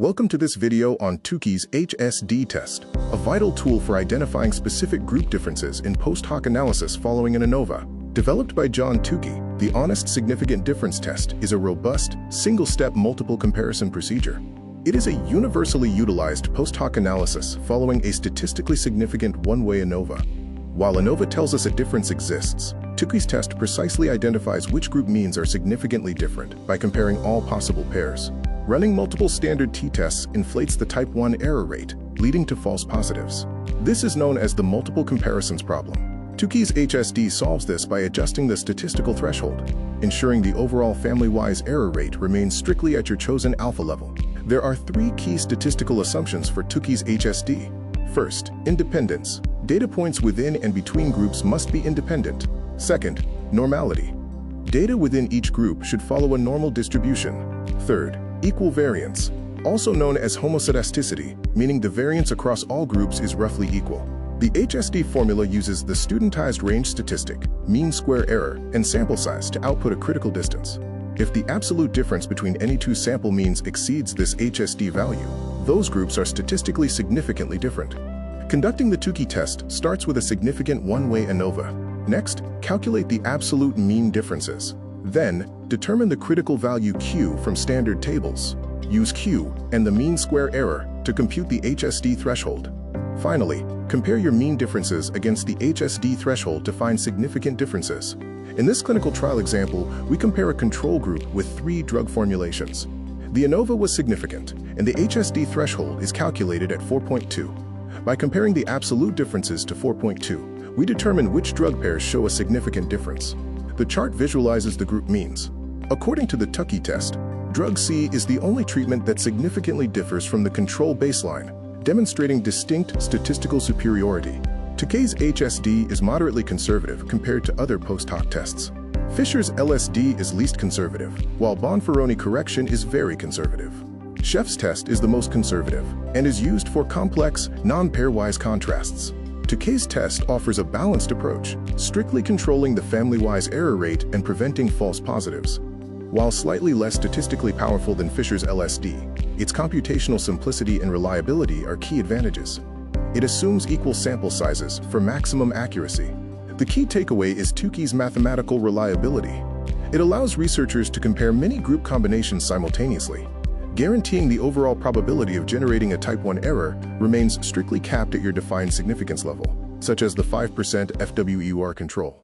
Welcome to this video on Tukey's HSD test, a vital tool for identifying specific group differences in post-hoc analysis following an ANOVA. Developed by John Tukey, the Honest Significant Difference Test is a robust, single-step multiple comparison procedure. It is a universally utilized post-hoc analysis following a statistically significant one-way ANOVA. While ANOVA tells us a difference exists, Tukey's test precisely identifies which group means are significantly different by comparing all possible pairs. Running multiple standard t-tests inflates the type 1 error rate, leading to false positives. This is known as the multiple comparisons problem. Tukey's HSD solves this by adjusting the statistical threshold, ensuring the overall family-wise error rate remains strictly at your chosen alpha level. There are three key statistical assumptions for Tukey's HSD. First, independence. Data points within and between groups must be independent. Second, normality. Data within each group should follow a normal distribution. Third, equal variance, also known as homoscedasticity, meaning the variance across all groups is roughly equal. The HSD formula uses the studentized range statistic, mean square error, and sample size to output a critical distance. If the absolute difference between any two sample means exceeds this HSD value, those groups are statistically significantly different. Conducting the Tukey test starts with a significant one-way ANOVA. Next, calculate the absolute mean differences. Then, determine the critical value Q from standard tables. Use Q and the mean square error to compute the HSD threshold. Finally, compare your mean differences against the HSD threshold to find significant differences. In this clinical trial example, we compare a control group with 3 drug formulations. The ANOVA was significant, and the HSD threshold is calculated at 4.2. By comparing the absolute differences to 4.2, we determine which drug pairs show a significant difference. The chart visualizes the group means. According to the Tukey test, drug C is the only treatment that significantly differs from the control baseline, demonstrating distinct statistical superiority. Tukey's HSD is moderately conservative compared to other post-hoc tests. Fisher's LSD is least conservative, while Bonferroni correction is very conservative. Scheff's test is the most conservative and is used for complex, non-pairwise contrasts. Tukey's test offers a balanced approach, strictly controlling the family-wise error rate and preventing false positives. While slightly less statistically powerful than Fisher's LSD, its computational simplicity and reliability are key advantages. It assumes equal sample sizes for maximum accuracy. The key takeaway is Tukey's mathematical reliability. It allows researchers to compare many group combinations simultaneously, guaranteeing the overall probability of generating a type 1 error remains strictly capped at your defined significance level, such as the 5% FWER control.